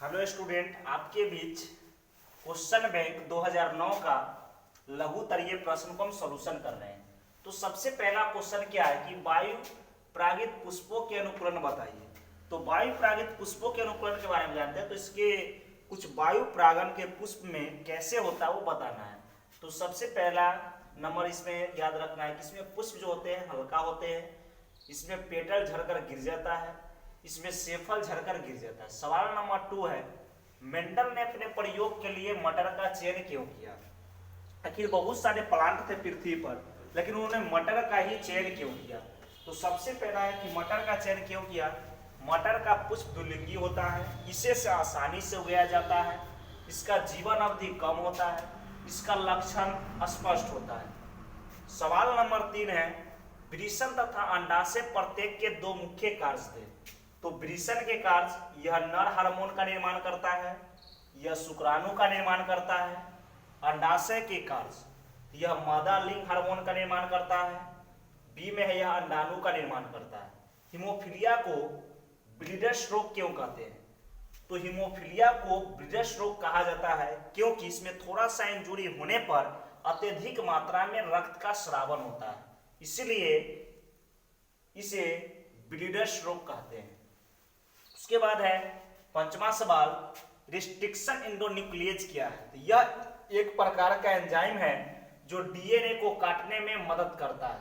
Hello student, आपके बीच question bank 2009 का लघुतरीय प्रश्न को हम सॉल्यूशन कर रहे हैं। तो सबसे पहला क्वेश्चन क्या है कि वायु परागित पुष्पों के अनुकूलन बताइए। तो वायु परागित पुष्पों के अनुकूलन के बारे में जानते हैं, तो इसके कुछ वायु परागन के पुष्प में कैसे होता है वो बताना है। तो सबसे पहला नंबर इसमें याद रखना है कि इसमें पुष्प जो होते हैं हल्का होते हैं, इसमें पेटल झड़कर गिर जाता है, इसमें सेफल झड़कर गिर जाता है। सवाल नंबर 2 है, मेंडल ने अपने प्रयोग के लिए मटर का चयन क्यों किया। आखिर बहुत सारे प्लांट थे पृथ्वी पर, लेकिन उन्होंने मटर का ही चयन क्यों किया। तो सबसे पहला है कि मटर का चयन क्यों किया। मटर का पुष्प द्विलिंगी होता है, इसे से आसानी से उगाया जाता है, इसका जीवन अवधि कम होता है, इसका लक्षण स्पष्ट होता है। सवाल नंबर 3 है, वृषण तथा अंडाशय प्रत्येक के दो मुख्य कार्य थे। तो वृषण के कार्य, यह नर हार्मोन का निर्माण करता है, यह शुक्राणु का निर्माण करता है। अंडाशय के कार्य, यह मादा लिंग हार्मोन का निर्माण करता है। बी में है, यह अंडाणु का निर्माण करता है। हीमोफीलिया को ब्लीडर्स रोग क्यों कहते हैं। तो हीमोफीलिया को ब्लीडर्स रोग कहा जाता है क्योंकि इसमें थोड़ा सा इंजुरी होने पर अत्यधिक मात्रा में रक्त का स्रावन होता है, इसलिए इसे ब्लीडर्स रोग कहते हैं। उसके बाद है पंचवा सवाल, रिस्ट्रिक्शन एंडोन्यूक्लिएज क्या है। तो यह एक प्रकार का एंजाइम है जो डीएनए को काटने में मदद करता है।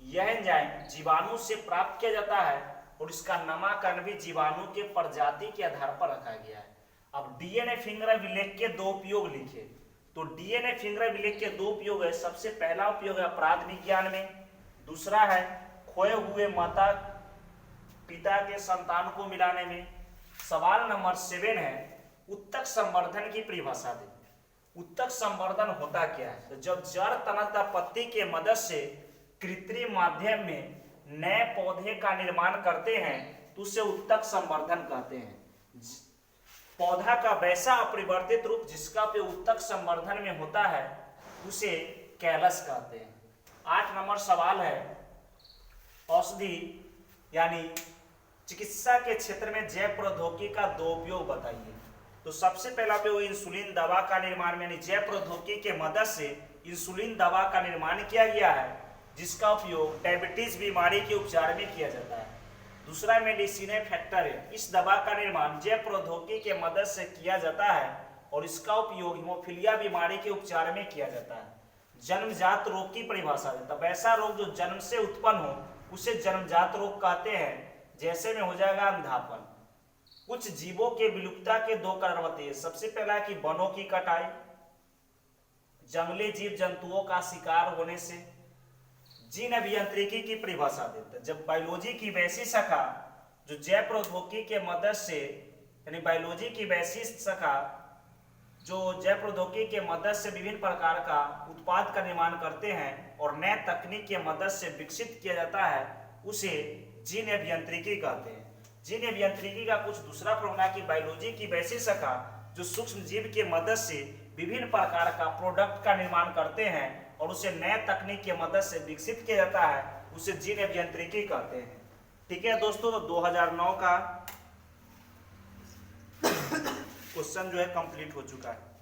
यह एंजाइम जीवाणु से प्राप्त किया जाता है और इसका नामकरण भी जीवाणु के प्रजाति के आधार पर रखा गया है। अब डीएनए फिंगर अभिलेख के दो उपयोग लिखे। तो डीएनए फिंगर अभिलेख के दो उपयोग है। सबसे पहला उपयोग है अपराध विज्ञान में, दूसरा है खोए हुए माता पिता के संतान को मिलाने में। सवाल नंबर 7 है, उत्तक संवर्धन की परिभाषा दें। उत्तक संवर्धन होता क्या है। तो जब जड़ तथा पत्ती के मदद से कृत्रिम माध्यम में नए पौधे का निर्माण करते हैं तो उसे उत्तक संवर्धन कहते हैं। पौधा का वैसा अपरिवर्तित रूप जिसका उपयोग उत्तक संवर्धन में होता है उसे कैलस कहते हैं। 8 नंबर सवाल है, औषधि यानी चिकित्सा के क्षेत्र में जैव प्रौद्योगिकी का दो उपयोग बताइए। तो सबसे पहला उपयोग इंसुलिन दवा का निर्माण में, यानी जैव प्रौद्योगिकी के मदद से इंसुलिन दवा का निर्माण किया गया है जिसका उपयोग डायबिटीज बीमारी के उपचार में किया जाता है। दूसरा मेडिसिन फैक्टर है, इस दवा का निर्माण जैव प्रौद्योगिकी के मदद से किया जाता है और इसका उपयोग हीमोफीलिया बीमारी के उपचार में किया जाता है। जन्मजात रोग की परिभाषा देता, वैसा रोग जो जन्म से उत्पन्न हो उसे जन्मजात रोग कहते हैं। जैसे में हो जाएगा अंधापन। कुछ जीवों के विलुप्तता के दो कारण होते हैं। सबसे पहला है कि वनों की कटाई, जंगली जीव जंतुओं का शिकार होने से। जीन अभियांत्रिकी की परिभाषा देता है, जब बायोलॉजी की वैसी शाखा जो जैव प्रौद्योगिकी के मदद से, यानी बायोलॉजी की वैसी शाखा जो जैव प्रौद्योगिकी के मदद से विभिन्न प्रकार का उत्पाद का निर्माण करते हैं और नए तकनीक के मदद से विकसित किया जाता है उसे जीन अभियांत्रिकी कहते हैं। जीन अभियांत्रिकी का कुछ दूसरा प्रकार की बायोलॉजी की वैसी शाखा जो सूक्ष्म जीव के मदद से विभिन्न प्रकार का प्रोडक्ट का निर्माण करते हैं और उसे नए तकनीक के मदद से विकसित किया जाता है उसे जीन अभियांत्रिकी कहते हैं। ठीक है दोस्तों, तो 2009 का क्वेश्चन जो है कंप्लीट हो चुका है।